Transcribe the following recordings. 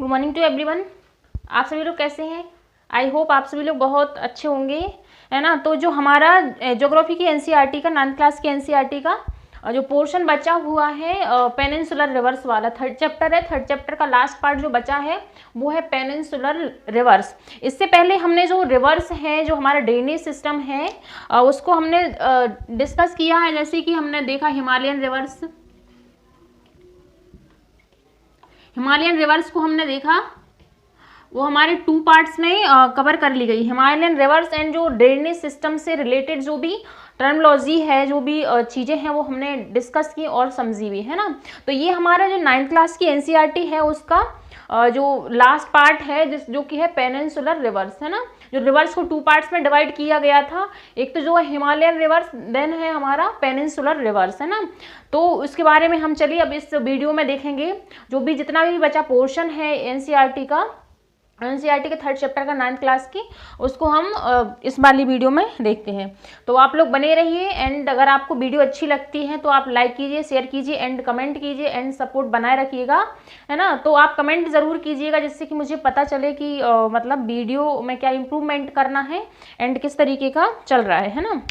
Good morning to everyone. आप सभी लोग कैसे हैं? आई होप आप सभी लोग बहुत अच्छे होंगे, है ना। तो जो हमारा ज्योग्राफी की एनसीईआरटी का 9th क्लास की एनसीईआरटी का जो पोर्शन बचा हुआ है पेनिनसुलर रिवर्स वाला 3rd चैप्टर है। 3rd चैप्टर का लास्ट पार्ट जो बचा है वो है पेनिनसुलर रिवर्स। इससे पहले हमने जो रिवर्स है, जो हमारा ड्रेनेज सिस्टम है, उसको हमने डिस्कस किया है। जैसे कि हमने देखा हिमालयन रिवर्स, हिमालयन रिवर्स को हमने देखा, वो हमारे 2 पार्ट्स में कवर कर ली गई। हिमालयन रिवर्स एंड जो ड्रेनेज सिस्टम से रिलेटेड जो भी टर्मिनोलॉजी है, जो भी चीज़ें हैं, वो हमने डिस्कस की और समझी भी, है ना। तो ये हमारा जो 9th क्लास की एनसीईआरटी है उसका जो लास्ट पार्ट है जो कि है पेनिनसुलर रिवर्स, है ना। जो रिवर्स को 2 पार्ट्स में डिवाइड किया गया था, एक तो जो है हिमालयन रिवर्स, देन है हमारा पेनिनसुलर रिवर्स, है ना। तो उसके बारे में हम चलिए अब इस वीडियो में देखेंगे। जो भी जितना भी बचा पोर्शन है एनसीईआरटी का, एनसीईआरटी के 3rd चैप्टर का 9th क्लास की, उसको हम इस वाली वीडियो में देखते हैं। तो आप लोग बने रहिए एंड अगर आपको वीडियो अच्छी लगती है तो आप लाइक कीजिए, शेयर कीजिए एंड कमेंट कीजिए एंड सपोर्ट बनाए रखिएगा, है ना। तो आप कमेंट ज़रूर कीजिएगा जिससे कि मुझे पता चले कि मतलब वीडियो में क्या इम्प्रूवमेंट करना है एंड किस तरीके का चल रहा है ना।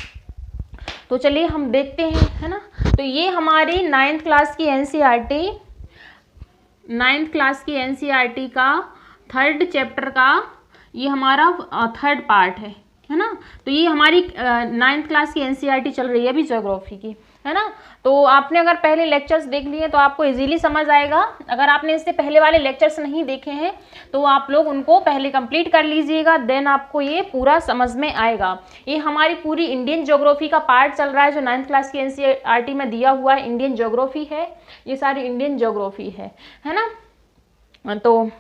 तो चलिए हम देखते हैं, है ना। तो ये हमारी 9th क्लास की एनसीईआरटी, 9th क्लास की एनसीईआरटी का 3rd चैप्टर का ये हमारा 3rd पार्ट है ना। तो ये हमारी 9th क्लास की एनसीईआरटी चल रही है अभी ज्योग्राफी की, है ना। तो आपने अगर पहले लेक्चर्स देख लिए तो आपको इजीली समझ आएगा। अगर आपने इससे पहले वाले लेक्चर्स नहीं देखे हैं तो आप लोग उनको पहले कंप्लीट कर लीजिएगा, देन आपको ये पूरा समझ में आएगा। ये हमारी पूरी इंडियन ज्योग्राफी का पार्ट चल रहा है जो 9th क्लास की एनसीईआरटी में दिया हुआ है। इंडियन ज्योग्राफी है, ये सारी इंडियन ज्योग्राफी है ना। तो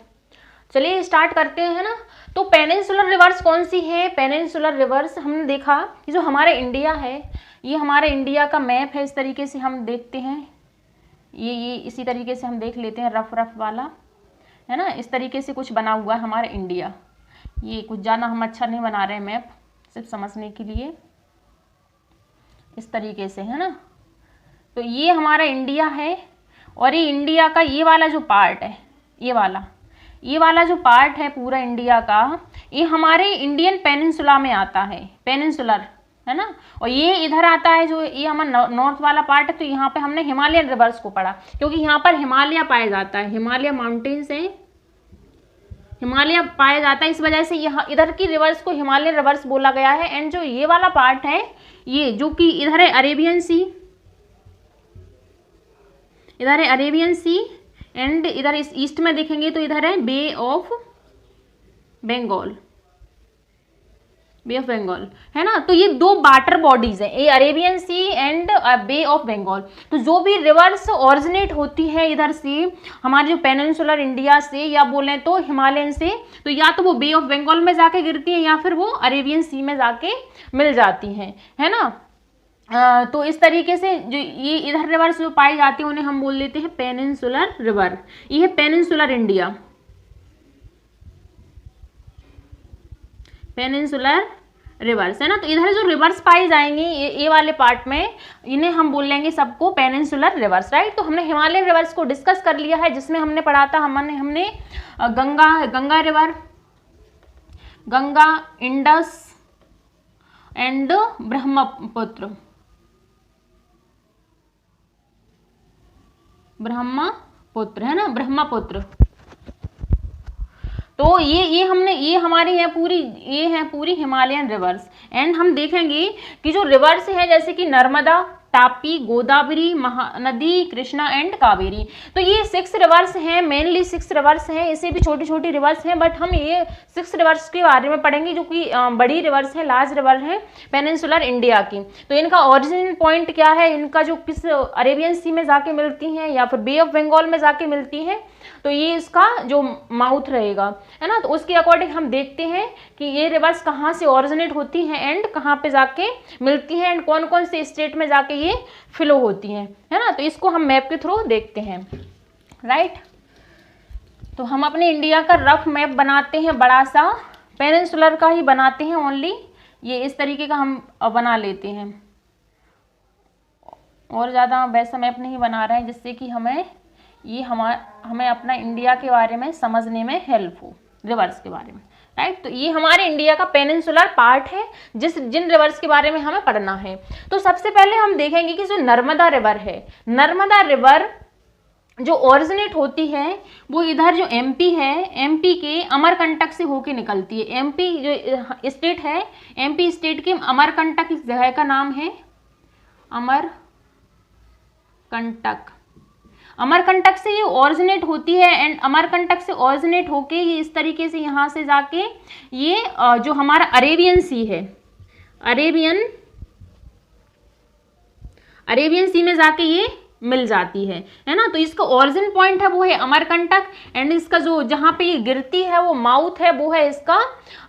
चलिए स्टार्ट करते हैं, है ना। तो पेनिनसुलर रिवर्स कौन सी है? पेनिनसुलर रिवर्स हमने देखा कि जो हमारा इंडिया है, ये हमारे इंडिया का मैप है। इस तरीके से हम देखते हैं, ये इसी तरीके से हम देख लेते हैं, रफ वाला, है ना। इस तरीके से कुछ बना हुआ है हमारा इंडिया। ये कुछ ज़्यादा हम अच्छा नहीं बना रहे हैं मैप, सिर्फ समझने के लिए, इस तरीके से, है ना। तो ये हमारा इंडिया है और ये इंडिया का ये वाला जो पार्ट है, ये वाला जो पार्ट है पूरा इंडिया का, ये हमारे इंडियन पेनिनसुला में आता है, पेनिनसुलर, है ना। और ये इधर आता है, जो ये हमारा नॉर्थ वाला पार्ट है। तो यहाँ पे हमने हिमालयन रिवर्स को पढ़ा क्योंकि यहाँ पर हिमालय पाया जाता है, हिमालय माउंटेन्स है, हिमालय पाया जाता है, इस वजह से यहाँ इधर की रिवर्स को हिमालयन रिवर्स बोला गया है। एंड जो ये वाला पार्ट है, ये जो कि इधर है अरेबियन सी, इधर है अरेबियन सी एंड इधर इस ईस्ट में देखेंगे तो इधर है bay of Bengal, bay of Bengal, है ना। तो ये 2 वाटर बॉडीज हैं, ये Arabian sea and bay of Bengal. तो जो भी रिवर्स ऑरिजिनेट होती है इधर से, हमारे जो पेनिनसुलर इंडिया से, या बोलें तो हिमालयन से, तो या तो वो बे ऑफ बंगाल में जाके गिरती है या फिर वो अरेबियन सी में जाके मिल जाती हैं, है ना। तो इस तरीके से जो ये इधर रिवर्स जो पाई जाती है उन्हें हम बोल देते हैं पेनिनसुलर रिवर। ये है पेनिनसुलर इंडिया, पेनिनसुलर रिवर्स, है ना। तो इधर जो रिवर्स पाई जाएंगी ये वाले पार्ट में, इन्हें हम बोल लेंगे सबको पेनिनसुलर रिवर्स, राइट। तो हमने हिमालयन रिवर्स को डिस्कस कर लिया है, जिसमें हमने पढ़ा था, हमने Ganga river, Ganga, Indus and Brahmaputra, है ना, ब्रह्मपुत्र। तो ये हमारी है पूरी, ये है पूरी हिमालयन रिवर्स। एंड हम देखेंगे कि जो रिवर्स है जैसे कि नर्मदा, तापी, गोदावरी, महानदी, कृष्णा एंड कावेरी, तो ये 6 रिवर्स हैं, मेनली 6 रिवर्स हैं। इसे भी छोटी छोटी रिवर्स हैं, बट हम ये 6 रिवर्स के बारे में पढ़ेंगे जो कि बड़ी रिवर्स है, लार्ज रिवर है पेनिनसुलर इंडिया की। तो इनका ओरिजिन पॉइंट क्या है, इनका जो किस अरेबियन सी में जाके मिलती हैं या फिर बे ऑफ बंगाल में जाके मिलती हैं, तो ये इसका जो माउथ रहेगा, है ना। तो उसके अकॉर्डिंग हम देखते हैं कि ये रिवर्स कहाँ से ओरिजिनेट होती हैं एंड कहाँ पे जाके मिलती हैं एंड कौन कौन से स्टेट में जाके ये फ्लो होती हैं, है ना। तो इसको हम मैप के थ्रू देखते हैं, राइट। तो हम अपने इंडिया का रफ मैप बनाते हैं, बड़ा सा पेनिनसुलर का ही बनाते हैं ओनली, ये इस तरीके का हम बना लेते हैं, और ज़्यादा वैसा मैप नहीं बना रहे हैं जिससे कि हमें ये हमें अपना इंडिया के बारे में समझने में हेल्प हो, रिवर्स के बारे में, राइट। तो ये हमारे इंडिया का पेनिनसुलर पार्ट है जिन रिवर्स के बारे में हमें पढ़ना है। तो सबसे पहले हम देखेंगे कि जो नर्मदा रिवर है, नर्मदा रिवर जो ओरिजिनेट होती है वो इधर जो एमपी है, एमपी के अमरकंटक से होके निकलती है। एमपी जो स्टेट है, एमपी स्टेट के अमरकंटक इस जगह का नाम है अमरकंटक। अमरकंटक से ये ओरिजिनेट होती है एंड अमरकंटक से ओरिजिनेट होके ये इस तरीके से यहाँ से जाके ये जो हमारा अरेबियन सी है, अरेबियन सी में जाके ये मिल जाती है ना। तो इसका ओरिजिन पॉइंट है वो है अमरकंटक एंड इसका जो जहाँ पे ये गिरती है वो माउथ है वो है इसका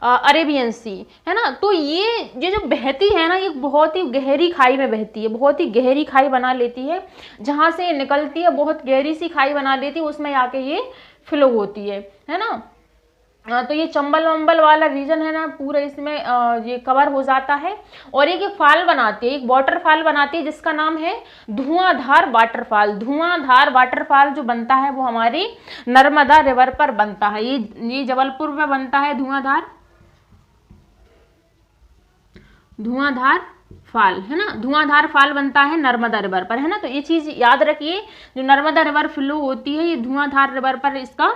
अरेबियन सी, है ना। तो ये जो बहती है ना, ये बहुत ही गहरी खाई में बहती है, बहुत ही गहरी खाई बना लेती है, जहाँ से निकलती है बहुत गहरी सी खाई बना लेती है, उसमें आके ये फ्लो होती है ना। तो ये चंबल वंबल वाला रीजन है ना पूरा इसमें ये कवर हो जाता है। और एक फाल बनाती है, एक वाटरफॉल बनाती है जिसका नाम है धुआंधार वाटरफॉल। धुआंधार वाटरफॉल जो बनता है वो हमारी नर्मदा रिवर पर बनता है। ये जबलपुर में बनता है धुआंधार फाल, है ना। धुआंधार फाल बनता है नर्मदा रिवर पर, है ना। तो ये चीज याद रखिए, जो नर्मदा रिवर फ्लो होती है ये धुआंधार रिवर पर इसका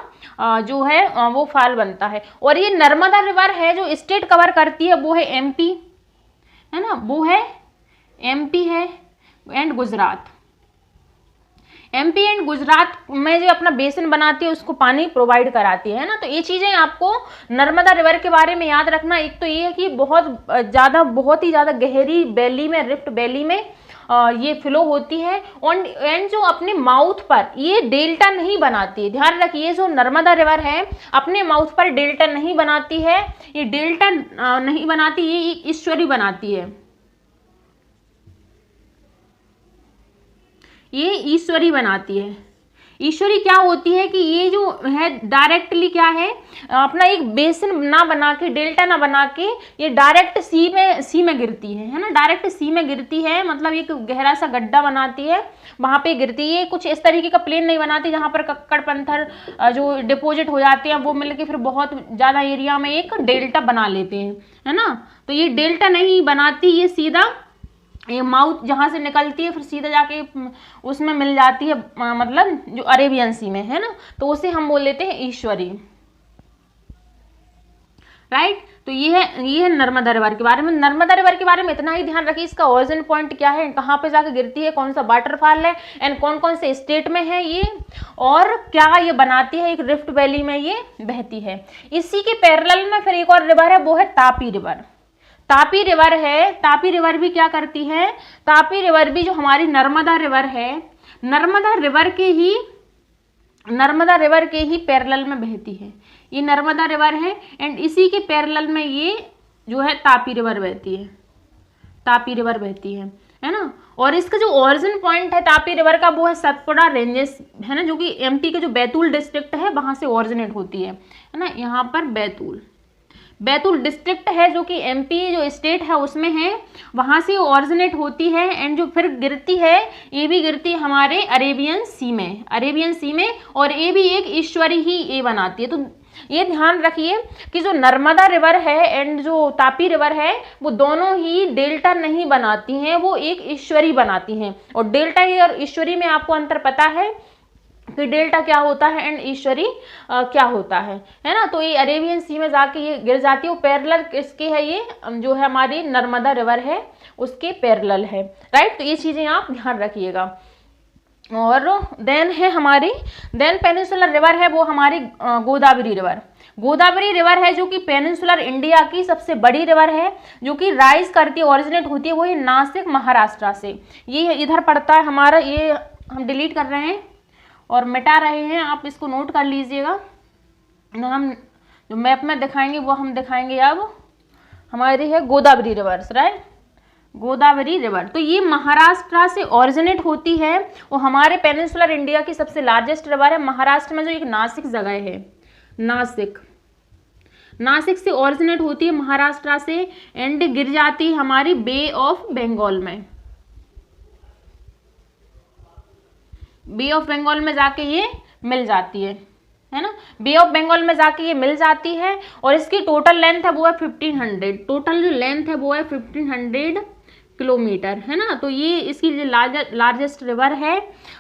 जो है वो फाल बनता है। और ये नर्मदा रिवर है जो स्टेट कवर करती है वो है एमपी, है ना, वो है एमपी है and Gujarat. MP and Gujarat में जो अपना बेसिन बनाती है उसको पानी प्रोवाइड कराती है ना। तो ये चीज़ें आपको नर्मदा रिवर के बारे में याद रखना। एक तो ये है कि बहुत ही ज़्यादा गहरी वैली में, रिफ्ट वैली में ये फ्लो होती है एंड जो अपने माउथ पर ये डेल्टा नहीं बनाती है। ध्यान रखिए, जो नर्मदा रिवर है अपने माउथ पर डेल्टा नहीं बनाती है, ये डेल्टा नहीं बनाती, ये एक ईश्वरी बनाती है, ये ईश्वरी बनाती है। ईश्वरी क्या होती है कि ये जो है डायरेक्टली क्या है, अपना एक बेसिन ना बना के, डेल्टा ना बना के ये डायरेक्ट सी में गिरती है ना। डायरेक्ट सी में गिरती है, मतलब एक गहरा सा गड्ढा बनाती है, वहां पे गिरती है। कुछ इस तरीके का प्लेन नहीं बनाती जहां पर कक्कड़ पत्थर जो डिपोजिट हो जाते हैं वो मिलके फिर बहुत ज्यादा एरिया में एक डेल्टा बना लेते हैं, है ना। तो ये डेल्टा नहीं बनाती, ये सीधा ये माउथ जहाँ से निकलती है फिर सीधा जाके उसमें मिल जाती है, मतलब जो अरेबियन सी में, है ना। तो उसे हम बोल लेते हैं ईश्वरी, राइट। तो ये है नर्मदा रिवर के बारे में। नर्मदा रिवर के बारे में इतना ही ध्यान रखिए, इसका ओरिजिन पॉइंट क्या है, कहाँ पे जाके गिरती है, कौन सा वाटरफॉल है एंड कौन कौन से स्टेट में है ये, और क्या ये बनाती है, एक रिफ्ट वैली में ये बहती है। इसी के पैरेलल में फिर एक और रिवर है वो है तापी रिवर। तापी रिवर है, तापी रिवर भी क्या करती है, तापी रिवर भी जो हमारी नर्मदा रिवर है, नर्मदा रिवर के ही पैरेलल में बहती है। ये नर्मदा रिवर है एंड इसी के पैरेलल में ये जो है तापी रिवर बहती है, है ना। और इसका जो ओरिजिन पॉइंट है तापी रिवर का वो है सतपुड़ा रेंजेस, है ना, जो कि एमपी के जो बैतूल डिस्ट्रिक्ट है वहां से ओरिजिनेट होती है ना। यहाँ पर बैतूल डिस्ट्रिक्ट है जो कि एमपी जो स्टेट है उसमें है, वहां से ओरिजिनेट होती है एंड जो फिर गिरती है ये भी गिरती है हमारे अरेबियन सी में, और ये भी एक ईश्वरी ही ये बनाती है। तो ये ध्यान रखिए कि जो नर्मदा रिवर है एंड जो तापी रिवर है वो दोनों ही डेल्टा नहीं बनाती हैं, वो एक ईश्वरी बनाती हैं। और डेल्टा और ईश्वरी में आपको अंतर पता है कि डेल्टा क्या होता है एंड ईश्वरी क्या होता है ना। तो ये अरेबियन सी में जाके ये गिर जाती है, वो पैरेलल किसके है, ये जो है हमारी नर्मदा रिवर है उसके पैरेलल है, राइट। तो ये चीजें आप ध्यान रखिएगा। और देन पेनिनसुलर रिवर है वो हमारी गोदावरी रिवर है जो कि पेनिनसुलर इंडिया की सबसे बड़ी रिवर है, जो कि राइज करती है, ओरिजिनेट होती है वो नासिक महाराष्ट्र से। ये इधर पड़ता है हमारा, ये हम डिलीट कर रहे हैं और मिटा रहे हैं, आप इसको नोट कर लीजिएगा। हम जो मैप में दिखाएंगे वो हम दिखाएंगे अब हमारी है Godavari river, right, Godavari river. तो ये महाराष्ट्र से ओरिजिनेट होती है, वो हमारे पेनिनसुलर इंडिया की सबसे लार्जेस्ट रिवर है। महाराष्ट्र में जो एक नासिक जगह है, नासिक से ओरिजिनेट होती है महाराष्ट्र से एंड गिर जाती है हमारी बे ऑफ बंगाल में। बे ऑफ बंगाल में जाके ये मिल जाती है ना, बे ऑफ बंगाल में जाके ये मिल जाती है। और इसकी टोटल लेंथ है वो है 1500, टोटल जो लेंथ है वो है 1500 किलोमीटर, है ना। तो ये इसकी जो लार्जेस्ट रिवर है,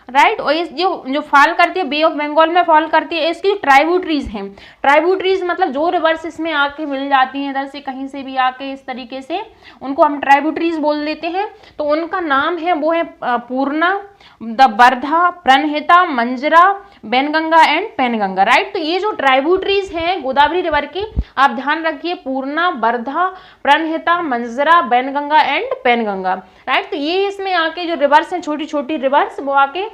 राइट। और इस जो फॉल करती है बे ऑफ बंगाल में फॉल करती है, इसकी ट्राइब्यूटरीज हैं, ट्राइब्यूटरीज मतलब जो रिवर्स इसमें आके मिल जाती हैं, इधर से कहीं से भी आके इस तरीके से, उनको हम ट्राइब्यूटरीज बोल देते हैं। तो उनका नाम है वो है Purna, the Wardha, Pranhita, Manjra, Wainganga and Penganga, right. तो ये जो ट्राइब्यूटरीज हैं गोदावरी रिवर की, आप ध्यान रखिए, पूर्णा, वर्धा, प्रणहिता, मंजरा, बैनगंगा एंड पैनगंगा, राइट। तो ये इसमें आके जो रिवर्स हैं, छोटी छोटी रिवर्स, वो आके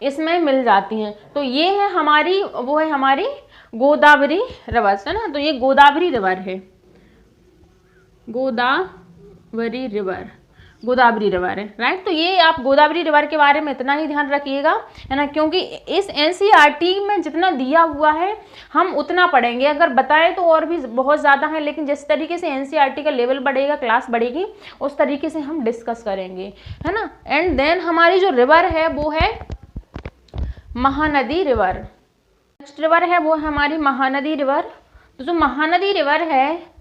इसमें मिल जाती हैं। तो ये है हमारी, वो है हमारी गोदावरी रिवर्स, है ना। तो ये गोदावरी रिवर है, गोदावरी रिवर, गोदावरी रिवर है, राइट। तो ये आप गोदावरी रिवर के बारे में इतना ही ध्यान रखिएगा, है ना, क्योंकि इस एनसीईआरटी में जितना दिया हुआ है हम उतना पढ़ेंगे। अगर बताएं तो और भी बहुत ज़्यादा है, लेकिन जिस तरीके से एनसीईआरटी का लेवल बढ़ेगा, क्लास बढ़ेगी, उस तरीके से हम डिस्कस करेंगे, है ना। एंड देन हमारी जो रिवर है वो है महानदी रिवर। नेक्स्ट रिवर है वो है हमारी महानदी रिवर। तो जो महानदी रिवर है,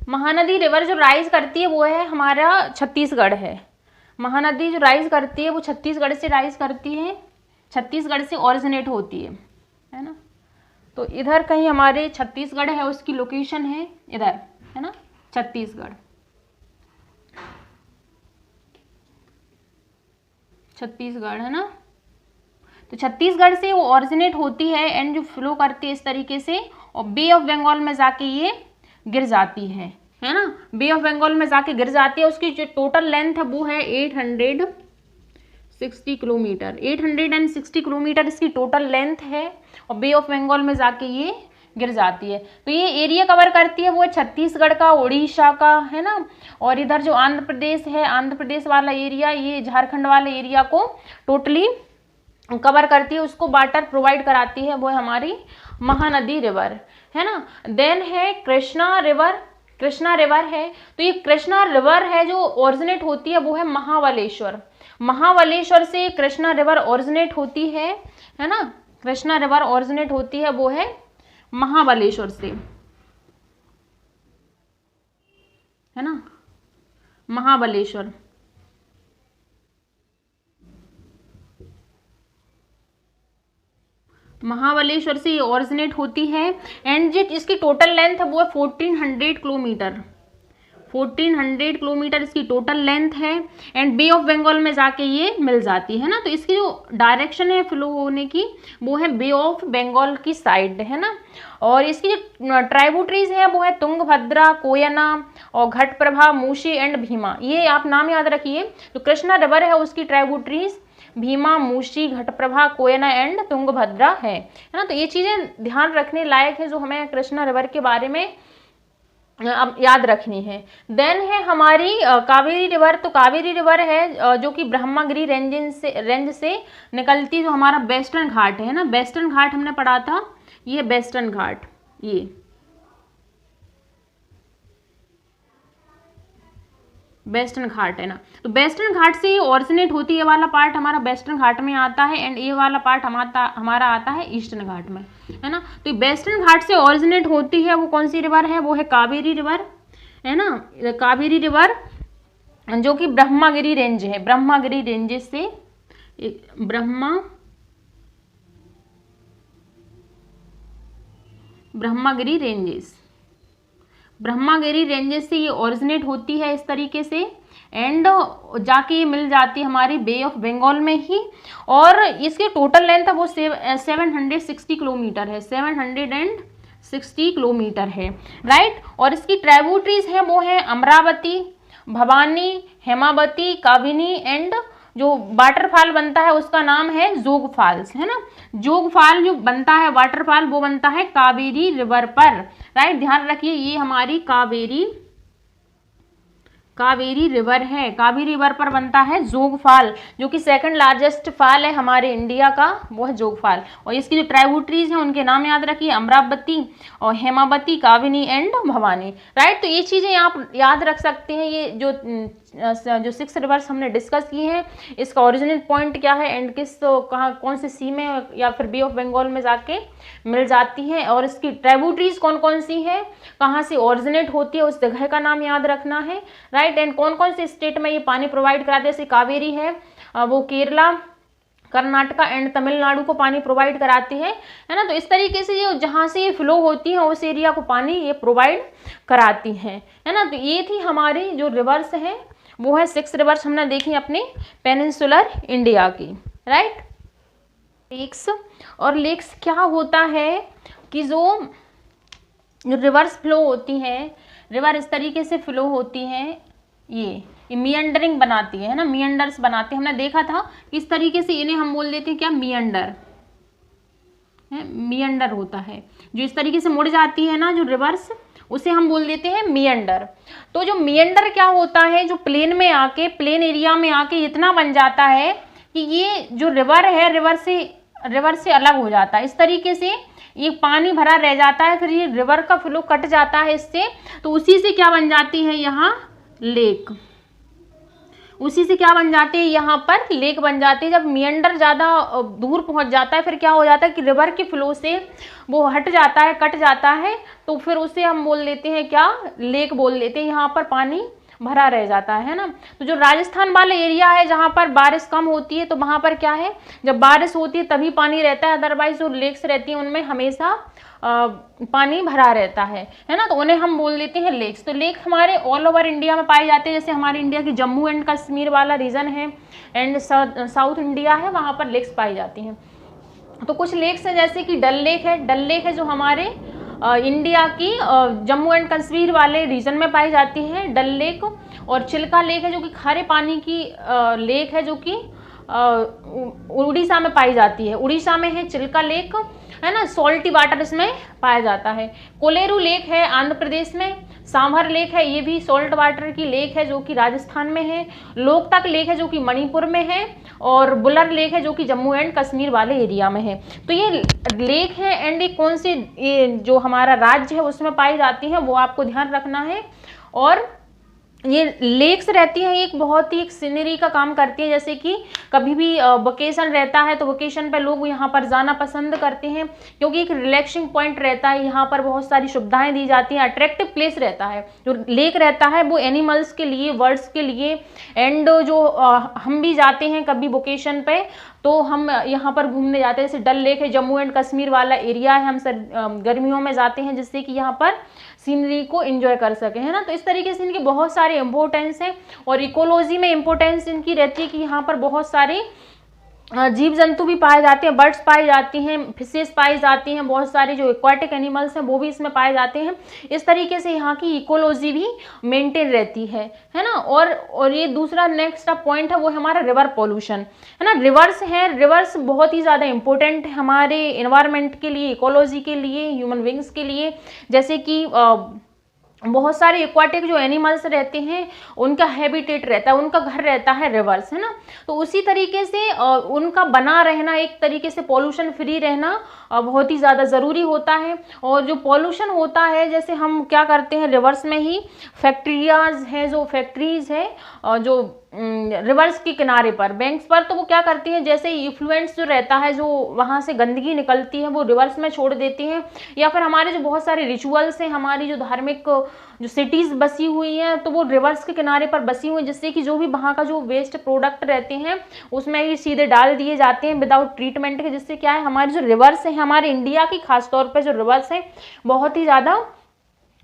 महानदी रिवर जो राइज करती है वो है हमारा छत्तीसगढ़ है। महानदी जो राइज करती है वो छत्तीसगढ़ से राइज करती है, छत्तीसगढ़ से ओरिजिनेट होती है ना। तो इधर कहीं हमारे छत्तीसगढ़ है, उसकी लोकेशन है इधर, है ना, छत्तीसगढ़, छत्तीसगढ़, है ना। तो छत्तीसगढ़ से वो ओरिजिनेट होती है एंड जो फ्लो करती है इस तरीके से, और बे ऑफ बंगाल में जाके ये गिर जाती है ना, बे ऑफ बंगाल में जाके गिर जाती है। उसकी जो टोटल लेंथ है वो है 860 किलोमीटर, 860 किलोमीटर इसकी टोटल लेंथ है, और बे ऑफ बंगाल में जाके ये गिर जाती है। तो ये एरिया कवर करती है वो है छत्तीसगढ़ का, उड़ीसा का, है ना। और इधर जो आंध्र प्रदेश है, आंध्र प्रदेश वाला एरिया, ये झारखंड वाले एरिया को टोटली कवर करती है, उसको वाटर प्रोवाइड कराती है, वो है हमारी महानदी रिवर, है ना। देन है कृष्णा रिवर, कृष्णा रिवर है। तो ये कृष्णा रिवर है जो ओरिजिनेट होती है वो है महाबलेश्वर, महाबलेश्वर से कृष्णा रिवर ओरिजिनेट होती है ना। कृष्णा रिवर ओरिजिनेट होती है वो है महाबलेश्वर से, है ना, महाबलेश्वर। महाबलेश्वर से ये ओरिजिनेट होती है एंड जो इसकी टोटल लेंथ है वो है 1400 किलोमीटर, 1400 किलोमीटर इसकी टोटल लेंथ है एंड बे ऑफ बंगाल में जाके ये मिल जाती है ना। तो इसकी जो डायरेक्शन है फ्लो होने की वो है बे ऑफ बंगाल की साइड, है ना। और इसकी जो ट्राइब्यूटरीज है वो है तुंगभद्रा, कोयना और घटप्रभा, मूशी एंड भीमा। ये आप नाम याद रखिए। तो कृष्णा रिवर है उसकी tributaries Bhima, Mushi, Ghataprabha, Koyna and Tungabhadra है ना। तो ये चीजें ध्यान रखने लायक है जो हमें कृष्णा रिवर के बारे में अब याद रखनी है। देन है हमारी कावेरी रिवर। तो कावेरी रिवर है जो कि ब्रह्मगिरी रेंज से निकलती, जो हमारा वेस्टर्न घाट है ना, वेस्टर्न घाट हमने पढ़ा था, ये वेस्टर्न घाट, ये वेस्टर्न घाट है ना। तो वेस्टर्न घाट से ये ओरिजिनेट होती है, ये वाला पार्ट हमारा वेस्टर्न घाट में आता है एंड ये वाला पार्ट हमारा आता है ईस्टर्न घाट में, है ना। तो वेस्टर्न घाट से ओरिजिनेट होती है वो कौन सी रिवर है, वो है कावेरी रिवर, है ना। कावेरी रिवर जो कि ब्रह्मगिरी रेंज है, ब्रह्मगिरी रेंजेस से, ब्रह्मगिरी रेंजेस, ब्रह्मगिरी रेंजेस से ये ओरिजिनेट होती है इस तरीके से एंड जाके ये मिल जाती है हमारी बे ऑफ बंगाल में ही। और इसकी टोटल लेंथ है वो 760 किलोमीटर है, 760 किलोमीटर है, राइट। और इसकी ट्राइब्यूटरीज है वो है अमरावती, भवानी, हेमावती, काबिनी एंड जो वाटरफॉल बनता है उसका नाम है जोग फॉल्स, है ना। जोग फॉल जो बनता है वाटरफॉल वो बनता है कावेरी रिवर पर, राइट। ध्यान रखिए ये हमारी कावेरी रिवर है, कावेरी रिवर पर बनता है जोग फॉल, जो कि सेकंड लार्जेस्ट फॉल है हमारे इंडिया का, वो है जोग फॉल। और इसकी जो ट्राइब्यूटरीज हैं उनके नाम याद रखिए, अमरावती और हेमावती, काबिनी एंड भवानी, राइट। तो ये चीजें आप याद रख सकते हैं। ये जो जो 6 रिवर्स हमने डिस्कस की हैं, इसका ओरिजिनल पॉइंट क्या है एंड किस कहाँ कौन से सी में या फिर बे ऑफ बंगाल में जाके मिल जाती हैं, और इसकी ट्राइब्यूटरीज कौन कौन सी है, कहाँ से ओरिजिनेट होती है, उस जगह का नाम याद रखना है, राइट। एंड कौन कौन से स्टेट में ये पानी प्रोवाइड कराते हैं, जैसे कावेरी है वो केरला, कर्नाटका एंड तमिलनाडु को पानी प्रोवाइड कराती है ना। तो इस तरीके से ये जहाँ से ये फ्लो होती है उस एरिया को पानी ये प्रोवाइड कराती है ना। तो ये थी हमारी जो रिवर्स है वो है 6 रिवर्स हमने देखी अपने पेनिनसुलर इंडिया की, राइट। लेक्स, और लेक्स क्या होता है कि जो रिवर्स फ्लो होती है, रिवर इस तरीके से फ्लो होती है, ये मियंडरिंग बनाती है ना, मियंडर्स बनाते हैं। हमने देखा था कि इस तरीके से इन्हें हम बोल देते हैं क्या, मियंडर है, मियंडर होता है जो इस तरीके से मुड़ जाती है ना जो रिवर्स, उसे हम बोल देते हैं मियंडर। तो जो मियंडर क्या होता है, जो प्लेन में आके, प्लेन एरिया में आके इतना बन जाता है कि ये जो रिवर है रिवर से अलग हो जाता है, इस तरीके से ये पानी भरा रह जाता है, फिर ये रिवर का फ्लो कट जाता है इससे, तो उसी से क्या बन जाती है यहाँ लेक, उसी से क्या बन जाती है यहाँ पर लेक बन जाती है। जब मियंडर ज़्यादा दूर पहुँच जाता है फिर क्या हो जाता है कि रिवर के फ्लो से वो हट जाता है, कट जाता है, तो फिर उसे हम बोल देते हैं क्या, लेक बोल देते हैं, यहाँ पर पानी भरा रह जाता है ना। तो जो राजस्थान वाला एरिया है जहाँ पर बारिश कम होती है, तो वहाँ पर क्या है, जब बारिश होती है तभी पानी रहता है, अदरवाइज जो लेक्स रहती हैं उनमें हमेशा पानी भरा रहता है ना। तो उन्हें हम बोल देते हैं लेक्स। तो लेक हमारे ऑल ओवर इंडिया में पाए जाते हैं, जैसे हमारे इंडिया की जम्मू एंड कश्मीर वाला रीजन है एंड साउथ इंडिया है, वहाँ पर लेक्स पाई जाती हैं। तो कुछ लेक्स हैं जैसे कि डल लेक है, डल लेक है जो हमारे इंडिया की जम्मू एंड कश्मीर वाले रीजन में पाई जाती है डल लेक, और चिल्का लेक है जो कि खारे पानी की लेक है, जो कि उड़ीसा में पाई जाती है, उड़ीसा में है चिल्का लेक है ना, सॉल्टी वाटर इसमें पाया जाता है। कोलेरू लेक है आंध्र प्रदेश में, सांभर लेक है ये भी सॉल्ट वाटर की लेक है जो कि राजस्थान में है, लोकतक लेक है जो कि मणिपुर में है, और बुलर लेक है जो कि जम्मू एंड कश्मीर वाले एरिया में है। तो ये लेक है एंड ये कौन सी, ये जो हमारा राज्य है उसमें पाई जाती है वो आपको ध्यान रखना है। और ये लेक्स रहती है एक बहुत ही एक सीनरी का काम करती है, जैसे कि कभी भी वेकेशन रहता है तो वेकेशन पे लोग यहाँ पर जाना पसंद करते हैं, क्योंकि एक रिलैक्सिंग पॉइंट रहता है, यहाँ पर बहुत सारी सुविधाएं दी जाती हैं, अट्रैक्टिव प्लेस रहता है। जो लेक रहता है वो एनिमल्स के लिए, बर्ड्स के लिए, एंड जो हम भी जाते हैं कभी वेकेशन पे तो हम यहाँ पर घूमने जाते हैं, जैसे डल लेक है जम्मू एंड कश्मीर वाला एरिया है, हम सर गर्मियों में जाते हैं जिससे कि यहाँ पर सीनरी को एंजॉय कर सके, है ना। तो इस तरीके से इनके बहुत सारे इंपॉर्टेंस हैं, और इकोलॉजी में इंपॉर्टेंस इनकी रहती है कि यहाँ पर बहुत सारे जीव जंतु भी पाए जाते हैं, बर्ड्स पाई जाती हैं, फिशेस पाई जाती हैं, बहुत सारे जो एक्वाटिक एनिमल्स हैं वो भी इसमें पाए जाते हैं। इस तरीके से यहाँ की इकोलॉजी भी मेंटेन रहती है ना। और ये दूसरा नेक्स्ट पॉइंट है वो है हमारा रिवर पॉल्यूशन, है ना। रिवर्स है, रिवर्स बहुत ही ज़्यादा इंपॉर्टेंट है हमारे एनवायरनमेंट के लिए, इकोलॉजी के लिए, ह्यूमन बींग्स के लिए। जैसे कि बहुत सारे एक्वाटिक जो एनिमल्स रहते हैं उनका हैबिटेट रहता है, उनका घर रहता है रिवर्स, है ना। तो उसी तरीके से उनका बना रहना, एक तरीके से पॉल्यूशन फ्री रहना बहुत ही ज़्यादा ज़रूरी होता है। और जो पॉल्यूशन होता है, जैसे हम क्या करते हैं रिवर्स में ही, फैक्ट्रियाज है, जो फैक्ट्रीज है जो रिवर्स के किनारे पर, बैंक्स पर, तो वो क्या करती हैं, जैसे इफ्लुएंस जो रहता है, जो वहाँ से गंदगी निकलती है वो रिवर्स में छोड़ देती हैं, या फिर हमारे जो बहुत सारे रिचुअल्स हैं, हमारी जो धार्मिक जो सिटीज़ बसी हुई हैं तो वो रिवर्स के किनारे पर बसी हुई हैं, जिससे कि जो भी वहाँ का जो वेस्ट प्रोडक्ट रहते हैं उसमें ही सीधे डाल दिए जाते हैं विदाउट ट्रीटमेंट के, जिससे क्या है हमारे जो रिवर्स है, हमारे इंडिया की खासतौर पर जो रिवर्स है बहुत ही ज़्यादा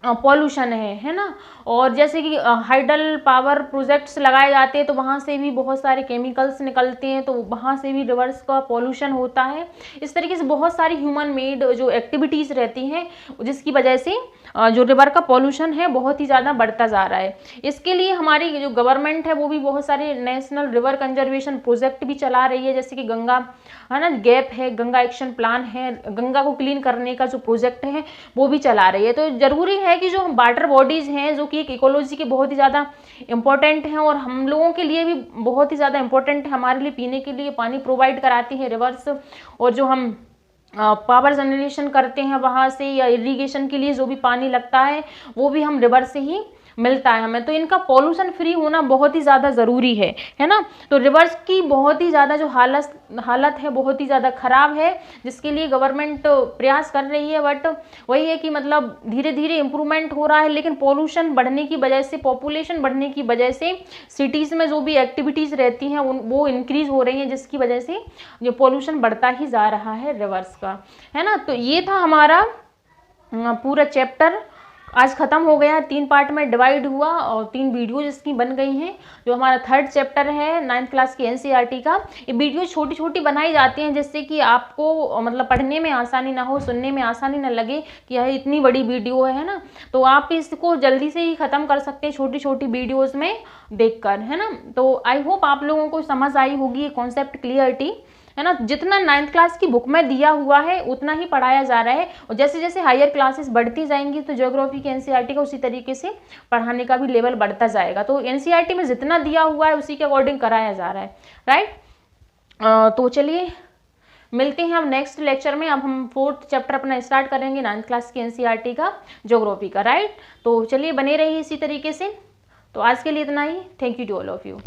पॉल्यूशन है ना। और जैसे कि हाइडल पावर प्रोजेक्ट्स लगाए जाते हैं तो वहाँ से भी बहुत सारे केमिकल्स निकलते हैं, तो वहाँ से भी रिवर्स का पॉल्यूशन होता है। इस तरीके से बहुत सारी ह्यूमन मेड जो एक्टिविटीज़ रहती हैं जिसकी वजह से जो रिवर का पॉल्यूशन है बहुत ही ज़्यादा बढ़ता जा रहा है। इसके लिए हमारी जो गवर्नमेंट है वो भी बहुत सारे नेशनल रिवर कंजर्वेशन प्रोजेक्ट भी चला रही है, जैसे कि गंगा, है ना, गैप है, गंगा एक्शन प्लान है, गंगा को क्लीन करने का जो प्रोजेक्ट है वो भी चला रही है। तो जरूरी है कि जो वाटर बॉडीज़ हैं जो कि एक इकोलॉजी के बहुत ही ज़्यादा इंपॉर्टेंट हैं और हम लोगों के लिए भी बहुत ही ज़्यादा इंपॉर्टेंट है, हमारे लिए पीने के लिए पानी प्रोवाइड कराती है रिवर्स, और जो हम पावर जनरेशन करते हैं वहाँ से या इरिगेशन के लिए जो भी पानी लगता है वो भी हम रिवर से ही मिलता है हमें, तो इनका पॉल्यूशन फ्री होना बहुत ही ज़्यादा ज़रूरी है ना। तो रिवर्स की बहुत ही ज़्यादा जो हालत है बहुत ही ज़्यादा ख़राब है, जिसके लिए गवर्नमेंट प्रयास कर रही है, बट वही है कि मतलब धीरे धीरे इम्प्रूवमेंट हो रहा है, लेकिन पॉल्यूशन बढ़ने की वजह से, पॉपुलेशन बढ़ने की वजह से सिटीज़ में जो भी एक्टिविटीज़ रहती हैं वो इंक्रीज़ हो रही हैं, जिसकी वजह से जो पॉल्यूशन बढ़ता ही जा रहा है रिवर्स का, है ना। तो ये था हमारा पूरा चैप्टर, आज ख़त्म हो गया है, 3 पार्ट में डिवाइड हुआ और 3 वीडियो जिसकी बन गई हैं। जो हमारा 3rd चैप्टर है 9th क्लास की एनसीईआरटी का, ये वीडियो छोटी छोटी बनाई जाती हैं जिससे कि आपको मतलब पढ़ने में आसानी ना हो, सुनने में आसानी ना लगे कि यह इतनी बड़ी वीडियो है ना। तो आप इसको जल्दी से ही ख़त्म कर सकते हैं छोटी छोटी वीडियोज़ में देखकर, है ना। तो आई होप आप लोगों को समझ आई होगी ये कॉन्सेप्ट क्लियरिटी, है ना। जितना 9th क्लास की बुक में दिया हुआ है उतना ही पढ़ाया जा रहा है, और जैसे जैसे हायर क्लासेस बढ़ती जाएंगी तो ज्योग्राफी के एनसीईआरटी का उसी तरीके से पढ़ाने का भी लेवल बढ़ता जाएगा। तो एनसीईआरटी में जितना दिया हुआ है उसी के अकॉर्डिंग कराया जा रहा है, राइट। तो चलिए मिलते हैं हम नेक्स्ट लेक्चर में। अब हम 4th चैप्टर अपना स्टार्ट करेंगे 9th क्लास की एनसीईआरटी का ज्योग्राफी का, राइट। तो चलिए बने रहिए इसी तरीके से। तो आज के लिए इतना ही। Thank you to all of you.